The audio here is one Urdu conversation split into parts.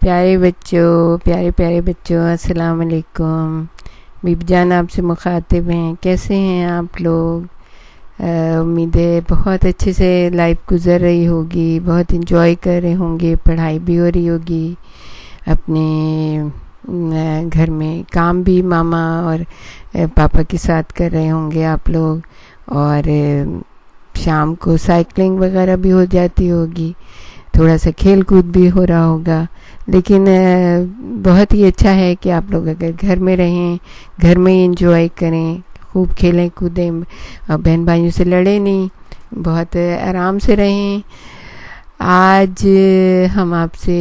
پیارے بچوں، پیارے بچوں، السلام علیکم۔ بیبی جان آپ سے مخاطب ہیں، کیسے ہیں آپ لوگ؟ امید ہے بہت اچھے سے لائف گزر رہی ہوگی، بہت انجوائے کر رہے ہوں گے، پڑھائی بھی ہو رہی ہوگی، اپنے گھر میں کام بھی ماما اور پاپا کے ساتھ کر رہے ہوں گے آپ لوگ، اور شام کو سائیکلنگ وغیرہ بھی ہو جاتی ہوگی، تھوڑا سا کھیل کود بھی ہو رہا ہوگا۔ لیکن بہت ہی اچھا ہے کہ آپ لوگ اگر گھر میں رہیں، گھر میں ہی انجوائے کریں، خوب کھیلیں کودیں، بہن بھائیوں سے لڑیں نہیں، بہت آرام سے رہیں۔ آج ہم آپ سے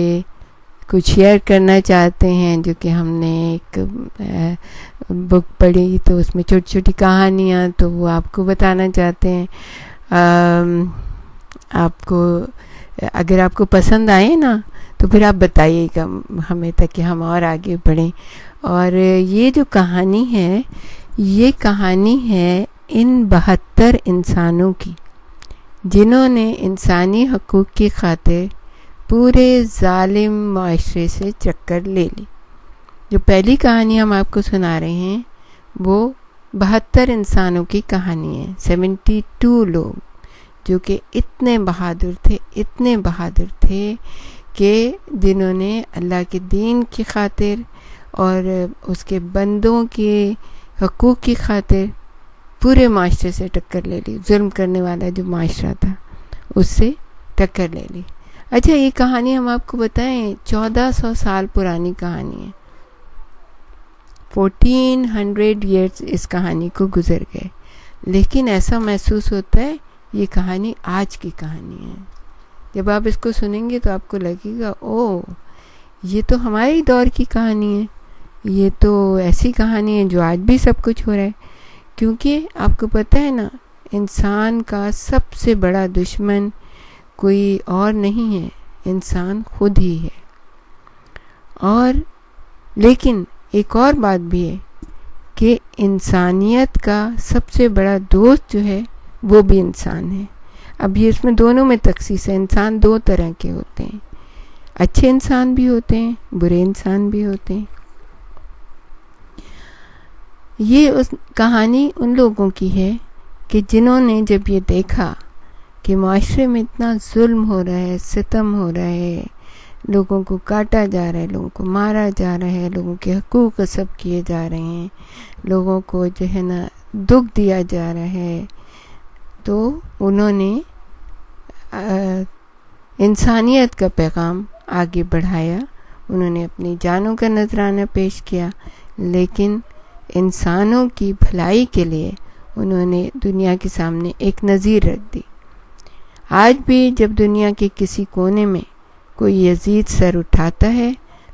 کچھ شیئر کرنا چاہتے ہیں جو کہ ہم نے ایک بک پڑھی، تو اس میں چھوٹی چھوٹی کہانیاں، تو وہ آپ کو بتانا چاہتے ہیں۔ آپ کو اگر آپ کو پسند آئے نا تو پھر آپ بتائیے گا ہمیں تاکہ ہم اور آگے بڑھیں۔ اور یہ جو کہانی ہے، یہ کہانی ہے ان 72 انسانوں کی جنہوں نے انسانی حقوق کی خاطر پورے ظالم معاشرے سے چکر لے لی۔ جو پہلی کہانی ہم آپ کو سنا رہے ہیں وہ 72 انسانوں کی کہانی ہے، 72 لوگ جو کہ اتنے بہادر تھے کہ جنہوں نے اللہ کے دین کی خاطر اور اس کے بندوں کے حقوق کی خاطر پورے معاشرے سے ٹکر لے لی، ظلم کرنے والا جو معاشرہ تھا اس سے ٹکر لے لی۔ اچھا، یہ کہانی ہم آپ کو بتائیں 1400 سال پرانی کہانی ہے، 1400 ایئرز اس کہانی کو گزر گئے، لیکن ایسا محسوس ہوتا ہے یہ کہانی آج کی کہانی ہے۔ جب آپ اس کو سنیں گے تو آپ کو لگے گا یہ تو ہمارے دور کی کہانی ہے، یہ تو ایسی کہانی ہے جو آج بھی سب کچھ ہو رہا ہے۔ کیونکہ آپ کو پتہ ہے نا، انسان کا سب سے بڑا دشمن کوئی اور نہیں ہے، انسان خود ہی ہے۔ اور لیکن ایک اور بات بھی ہے کہ انسانیت کا سب سے بڑا دوست جو ہے وہ بھی انسان ہے۔ اب یہ اس میں دونوں میں تخصیص ہے، انسان دو طرح کے ہوتے ہیں، اچھے انسان بھی ہوتے ہیں، برے انسان بھی ہوتے ہیں۔ یہ اس کہانی ان لوگوں کی ہے کہ جنہوں نے جب یہ دیکھا کہ معاشرے میں اتنا ظلم ہو رہا ہے، ستم ہو رہا ہے، لوگوں کو کاٹا جا رہا ہے، لوگوں کو مارا جا رہا ہے، لوگوں کے حقوق غصب کیے جا رہے ہیں، لوگوں کو جو ہے نا دکھ دیا جا رہا ہے، تو انہوں نے انسانیت کا پیغام آگے بڑھایا۔ انہوں نے اپنی جانوں کا نذرانہ پیش کیا، لیکن انسانوں کی بھلائی کے لیے انہوں نے دنیا کے سامنے ایک نظیر رکھ دی۔ آج بھی جب دنیا کے کسی کونے میں کوئی یزید سر اٹھاتا ہے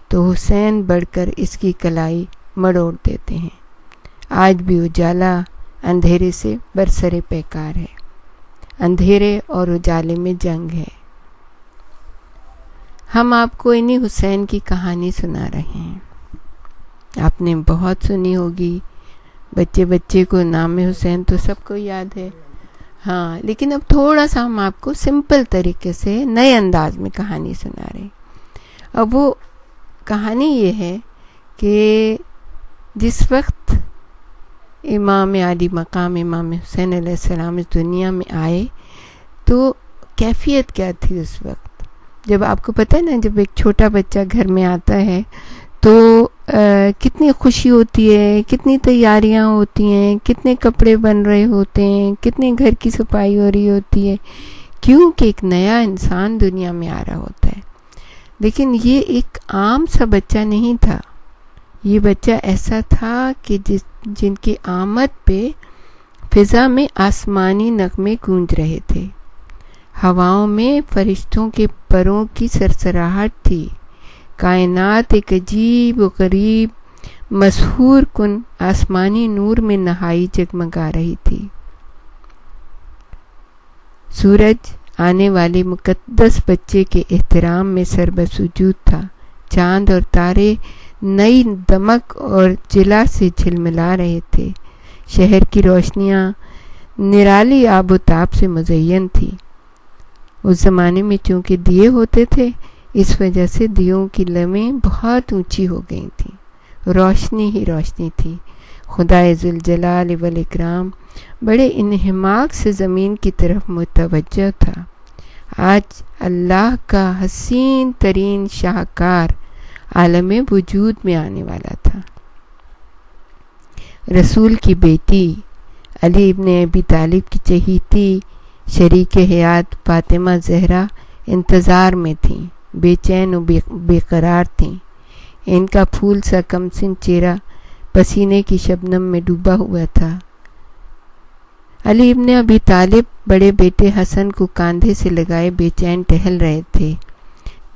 تو حسین بڑھ کر اس کی کلائی مڑوڑ دیتے ہیں۔ آج بھی اجالا اندھیرے سے برسر پیکار ہے، اندھیرے اور اجالے میں جنگ ہے۔ ہم آپ کو انہی حسین کی کہانی سنا رہے ہیں۔ آپ نے بہت سنی ہوگی، بچے کو نام حسین تو سب کو یاد ہے، ہاں، لیکن اب تھوڑا سا ہم آپ کو سمپل طریقے سے نئے انداز میں کہانی سنا رہے ہیں۔ اب وہ کہانی یہ ہے کہ جس وقت امام عالی مقام امام حسین علیہ السلام اس دنیا میں آئے تو کیفیت کیا تھی اس وقت؟ جب آپ کو پتہ ہے نا، جب ایک چھوٹا بچہ گھر میں آتا ہے تو کتنی خوشی ہوتی ہے، کتنی تیاریاں ہوتی ہیں، کتنے کپڑے بن رہے ہوتے ہیں، کتنے گھر کی صفائی ہو رہی ہوتی ہے، کیونکہ ایک نیا انسان دنیا میں آ رہا ہوتا ہے۔ لیکن یہ ایک عام سا بچہ نہیں تھا، یہ بچہ ایسا تھا کہ جن کی آمد پہ فضا میں آسمانی نغمے گونج رہے تھے، ہواؤں میں فرشتوں کے پروں کی سرسراہٹ تھی، کائنات ایک عجیب و غریب مسحور کن آسمانی نور میں نہائی جگمگا رہی تھی۔ سورج آنے والے مقدس بچے کے احترام میں سربسجود تھا، چاند اور تارے نئی دمک اور جلا سے جھلملا رہے تھے، شہر کی روشنیاں نرالی آب و تاب سے مزین تھی۔ اس زمانے میں چونکہ دیے ہوتے تھے، اس وجہ سے دیوں کی لمیں بہت اونچی ہو گئی تھیں، روشنی ہی روشنی تھی۔ خدائے ذوالجلال والاکرام بڑے انہماک سے زمین کی طرف متوجہ تھا۔ آج اللہ کا حسین ترین شاہکار عالم وجود میں آنے والا تھا۔ رسول کی بیٹی علی ابن ابی طالب کی چہیتی شریک حیات فاطمہ زہرا انتظار میں تھیں، بے چین و بے قرار تھیں۔ ان کا پھول سا کمسن چہرہ پسینے کی شبنم میں ڈوبا ہوا تھا۔ علی ابن ابی طالب بڑے بیٹے حسن کو کاندھے سے لگائے بے چین ٹہل رہے تھے۔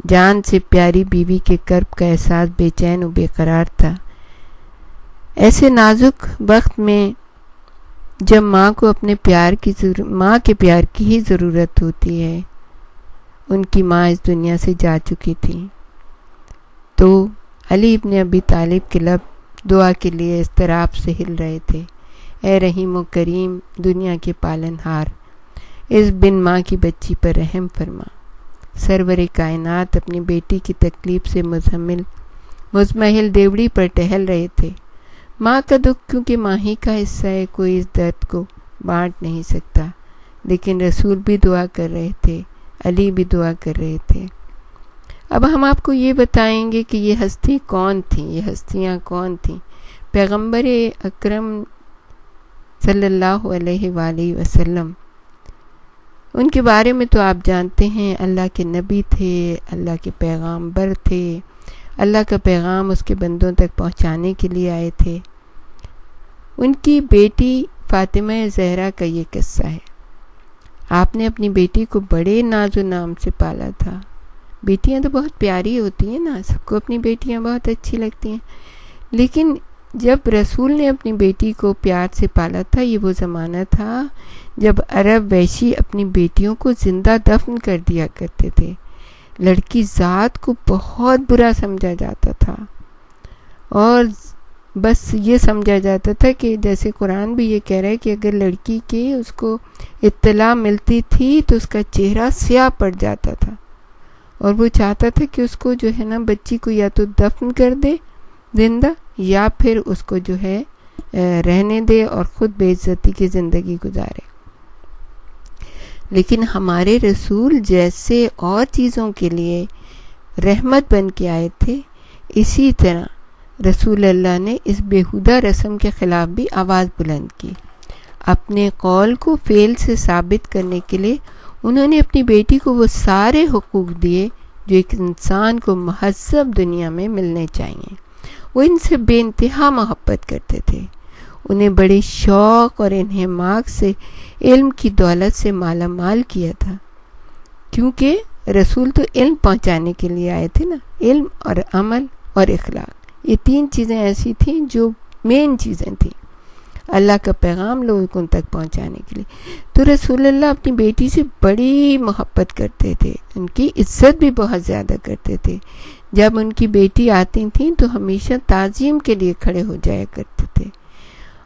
جان سے پیاری بیوی کے کرب کا احساس بے چین و بے قرار تھا۔ ایسے نازک وقت میں جب ماں کو اپنے ماں کے پیار کی ہی ضرورت ہوتی ہے، ان کی ماں اس دنیا سے جا چکی تھی، تو علی ابن ابی طالب کے لب دعا کے لیے اضطراب سے ہل رہے تھے۔ اے رحیم و کریم، دنیا کے پالن ہار، اس بن ماں کی بچی پر رحم فرما۔ سرور کائنات اپنی بیٹی کی تکلیف سے مزمحل دیوڑی پر ٹہل رہے تھے۔ ماں کا دکھ کیونکہ ماں ہی کا حصہ ہے، کوئی اس درد کو بانٹ نہیں سکتا، لیکن رسول بھی دعا کر رہے تھے، علی بھی دعا کر رہے تھے۔ اب ہم آپ کو یہ بتائیں گے کہ یہ ہستی کون تھیں، یہ ہستیاں کون تھیں۔ پیغمبر اکرم صلی اللہ علیہ وآلہ وسلم، ان کے بارے میں تو آپ جانتے ہیں، اللہ کے نبی تھے، اللہ کے پیغامبر تھے، اللہ کا پیغام اس کے بندوں تک پہنچانے کے لیے آئے تھے۔ ان کی بیٹی فاطمہ زہرا کا یہ قصہ ہے۔ آپ نے اپنی بیٹی کو بڑے ناز و نام سے پالا تھا۔ بیٹیاں تو بہت پیاری ہوتی ہیں نا، سب کو اپنی بیٹیاں بہت اچھی لگتی ہیں، لیکن جب رسول نے اپنی بیٹی کو پیار سے پالا تھا، یہ وہ زمانہ تھا جب عرب وحشی اپنی بیٹیوں کو زندہ دفن کر دیا کرتے تھے۔ لڑکی ذات کو بہت برا سمجھا جاتا تھا، اور بس یہ سمجھا جاتا تھا کہ جیسے قرآن بھی یہ کہہ رہا ہے کہ اگر لڑکی کی اس کو اطلاع ملتی تھی تو اس کا چہرہ سیاہ پڑ جاتا تھا، اور وہ چاہتا تھا کہ اس کو جو ہے نا بچی کو یا تو دفن کر دے زندہ، یا پھر اس کو جو ہے رہنے دے اور خود بے عزتی کی زندگی گزارے۔ لیکن ہمارے رسول جیسے اور چیزوں کے لیے رحمت بن کے آئے تھے، اسی طرح رسول اللہ نے اس بیہودہ رسم کے خلاف بھی آواز بلند کی۔ اپنے قول کو فعل سے ثابت کرنے کے لیے انہوں نے اپنی بیٹی کو وہ سارے حقوق دیے جو ایک انسان کو مہذب دنیا میں ملنے چاہیے۔ وہ ان سے بے انتہا محبت کرتے تھے، انہیں بڑے شوق اور انہماک سے علم کی دولت سے مالا مال کیا تھا، کیونکہ رسول تو علم پہنچانے کے لیے آئے تھے نا۔ علم اور عمل اور اخلاق، یہ تین چیزیں ایسی تھیں جو مین چیزیں تھیں اللہ کا پیغام لوگوں تک پہنچانے کے لیے۔ تو رسول اللہ اپنی بیٹی سے بڑی محبت کرتے تھے، ان کی عزت بھی بہت زیادہ کرتے تھے۔ جب ان کی بیٹی آتی تھیں تو ہمیشہ تعظیم کے لیے کھڑے ہو جایا کرتے تھے،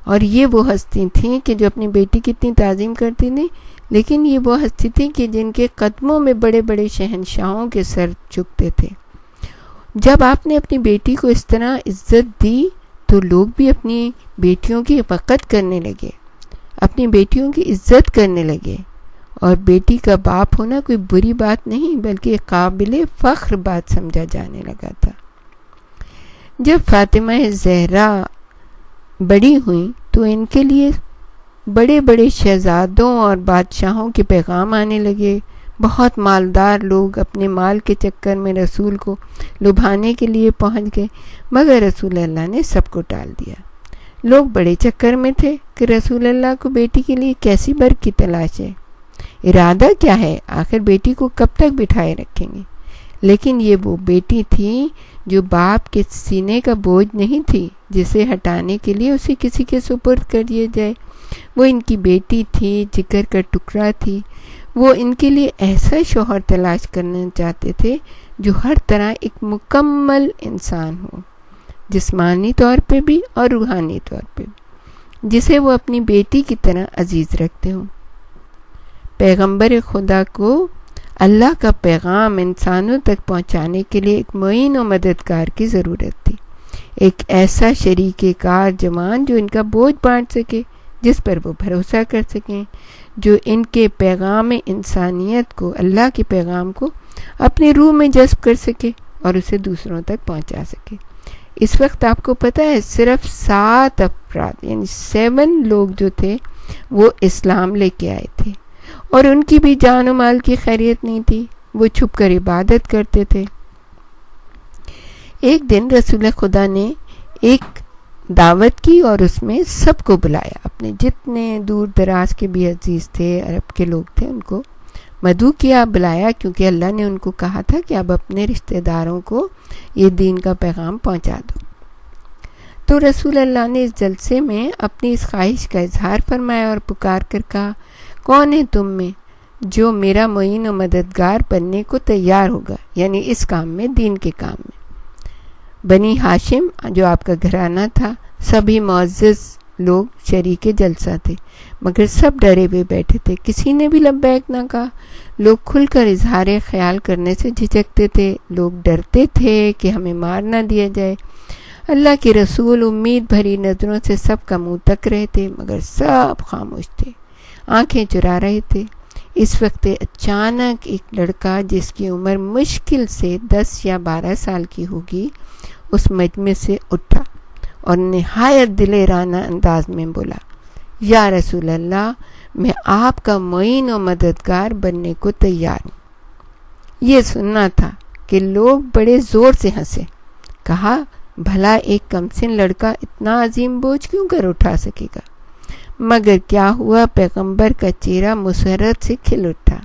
اور یہ وہ ہستی تھیں کہ جو اپنی بیٹی کی اتنی تعظیم کرتی تھیں، لیکن یہ وہ ہستی تھیں کہ جن کے قدموں میں بڑے بڑے شہنشاہوں کے سر جھکتے تھے۔ جب آپ نے اپنی بیٹی کو اس طرح عزت دی تو لوگ بھی اپنی بیٹیوں کی وقت کرنے لگے، اپنی بیٹیوں کی عزت کرنے لگے، اور بیٹی کا باپ ہونا کوئی بری بات نہیں بلکہ قابل فخر بات سمجھا جانے لگا تھا۔ جب فاطمہ زہرا بڑی ہوئیں تو ان کے لیے بڑے بڑے شہزادوں اور بادشاہوں کے پیغام آنے لگے۔ بہت مالدار لوگ اپنے مال کے چکر میں رسول کو لبھانے کے لیے پہنچ گئے، مگر رسول اللہ نے سب کو ٹال دیا۔ لوگ بڑے چکر میں تھے کہ رسول اللہ کو بیٹی کے لیے کیسی برق کی تلاش ہے، ارادہ کیا ہے، آخر بیٹی کو کب تک بٹھائے رکھیں گے۔ لیکن یہ وہ بیٹی تھی جو باپ کے سینے کا بوجھ نہیں تھی جسے ہٹانے کے لیے اسے کسی کے سپرد کر دیا جائے۔ وہ ان کی بیٹی تھی، جگر کا ٹکڑا تھی۔ وہ ان کے لیے ایسا شوہر تلاش کرنا چاہتے تھے جو ہر طرح ایک مکمل انسان ہو، جسمانی طور پہ بھی اور روحانی طور پہ بھی، جسے وہ اپنی بیٹی کی طرح عزیز رکھتے ہوں۔ پیغمبر خدا کو اللہ کا پیغام انسانوں تک پہنچانے کے لیے ایک معین و مددگار کی ضرورت تھی، ایک ایسا شریک کار جوان جو ان کا بوجھ بانٹ سکے، جس پر وہ بھروسہ کر سکیں، جو ان کے پیغام انسانیت کو، اللہ کے پیغام کو اپنی روح میں جذب کر سکے اور اسے دوسروں تک پہنچا سکے۔ اس وقت آپ کو پتہ ہے صرف 7 افراد یعنی 7 لوگ جو تھے وہ اسلام لے کے آئے تھے، اور ان کی بھی جان و مال کی خیریت نہیں تھی، وہ چھپ کر عبادت کرتے تھے۔ ایک دن رسول خدا نے ایک دعوت کی اور اس میں سب کو بلایا، اپنے جتنے دور دراز کے بھی عزیز تھے، عرب کے لوگ تھے، ان کو مدعو کیا، بلایا، کیونکہ اللہ نے ان کو کہا تھا کہ اب اپنے رشتہ داروں کو یہ دین کا پیغام پہنچا دو۔ تو رسول اللہ نے اس جلسے میں اپنی اس خواہش کا اظہار فرمایا اور پکار کر کہا، کون ہے تم میں جو میرا معین و مددگار بننے کو تیار ہوگا، یعنی اس کام میں، دین کے کام میں۔ بنی ہاشم جو آپ کا گھرانہ تھا، سبھی معزز لوگ شریک جلسہ تھے، مگر سب ڈرے ہوئے بیٹھے تھے، کسی نے بھی لبیک نہ کہا۔ لوگ کھل کر اظہار خیال کرنے سے جھجکتے تھے، لوگ ڈرتے تھے کہ ہمیں مار نہ دیا جائے۔ اللہ کے رسول امید بھری نظروں سے سب کا منہ تک رہے تھے، مگر سب خاموش تھے، آنکھیں چرا رہے تھے۔ اس وقت اچانک ایک لڑکا جس کی عمر مشکل سے 10 یا 12 سال کی ہوگی اس مجمع سے اٹھا اور نہایت دلیرانہ انداز میں بولا، یا رسول اللہ، میں آپ کا معین و مددگار بننے کو تیار ہوں۔ یہ سننا تھا کہ لوگ بڑے زور سے ہنسے۔ کہا، بھلا ایک کمسن لڑکا اتنا عظیم بوجھ کیوں کر اٹھا سکے گا؟ مگر کیا ہوا، پیغمبر کا چہرہ مسرت سے کھل اٹھا،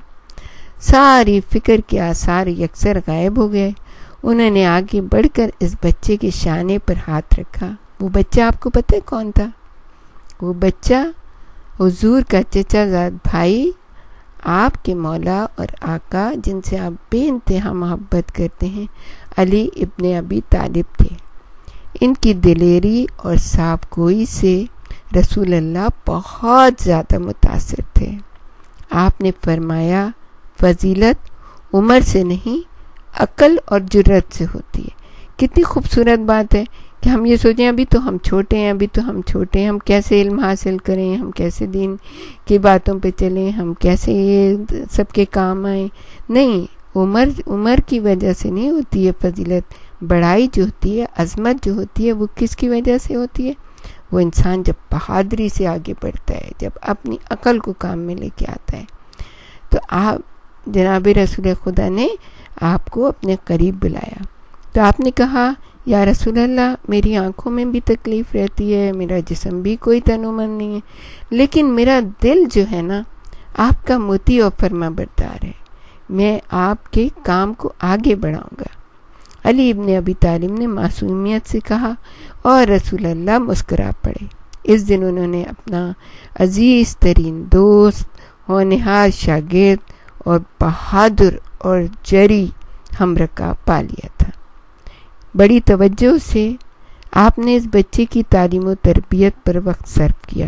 ساری فکر کے آثار یکسر غائب ہو گئے۔ انہوں نے آگے بڑھ کر اس بچے کے شانے پر ہاتھ رکھا۔ وہ بچہ آپ کو پتہ ہے کون تھا؟ وہ بچہ حضور کا چچا زاد بھائی، آپ کے مولا اور آقا، جن سے آپ بے انتہا محبت کرتے ہیں، علی ابن ابی طالب تھے۔ ان کی دلیری اور صاف گوئی سے رسول اللہ بہت زیادہ متاثر تھے۔ آپ نے فرمایا، فضیلت عمر سے نہیں، عقل اور جرت سے ہوتی ہے۔ کتنی خوبصورت بات ہے کہ ہم یہ سوچیں ابھی تو ہم چھوٹے ہیں، ہم کیسے علم حاصل کریں، ہم کیسے دین کی باتوں پہ چلیں، ہم کیسے یہ سب کے کام آئیں۔ نہیں، عمر کی وجہ سے نہیں ہوتی ہے فضیلت۔ بڑائی جو ہوتی ہے، عظمت جو ہوتی ہے، وہ کس کی وجہ سے ہوتی ہے؟ وہ انسان جب بہادری سے آگے بڑھتا ہے، جب اپنی عقل کو کام میں لے کے آتا ہے۔ تو آپ جناب رسول خدا نے آپ کو اپنے قریب بلایا، تو آپ نے کہا، یا رسول اللہ، میری آنکھوں میں بھی تکلیف رہتی ہے، میرا جسم بھی کوئی تن و من نہیں ہے، لیکن میرا دل جو ہے نا، آپ کا مطیع و فرما بردار ہے، میں آپ کے کام کو آگے بڑھاؤں گا۔ علی ابن ابی طالب نے معصومیت سے کہا، اور رسول اللہ مسکرا پڑے۔ اس دن انہوں نے اپنا عزیز ترین دوست، ہونہار شاگرد اور بہادر اور جری ہمرکاب پا لیا تھا۔ بڑی توجہ سے آپ نے اس بچے کی تعلیم و تربیت پر وقت صرف کیا۔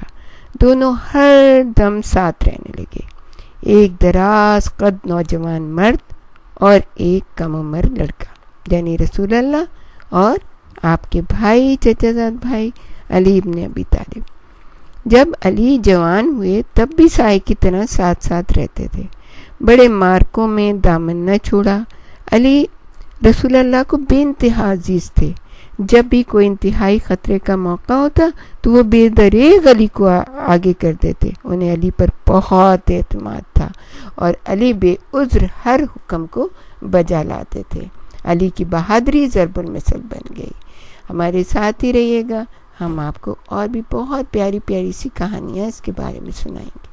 دونوں ہر دم ساتھ رہنے لگے، ایک دراز قد نوجوان مرد اور ایک کم عمر لڑکا، یعنی رسول اللہ اور آپ کے بھائی، چچا زاد بھائی علی ابن ابی طالب۔ جب علی جوان ہوئے تب بھی سائے کی طرح ساتھ ساتھ رہتے تھے، بڑے مارکوں میں دامن نہ چھوڑا۔ علی رسول اللہ کو بے انتہا عزیز تھے، جب بھی کوئی انتہائی خطرے کا موقع ہوتا تو وہ بے دریغ علی کو آگے کر دیتے۔ انہیں علی پر بہت اعتماد تھا اور علی بے عذر ہر حکم کو بجا لاتے تھے۔ علی کی بہادری ضرب المثل بن گئی۔ ہمارے ساتھ ہی رہیے گا، ہم آپ کو اور بھی بہت پیاری پیاری سی کہانیاں اس کے بارے میں سنائیں گے۔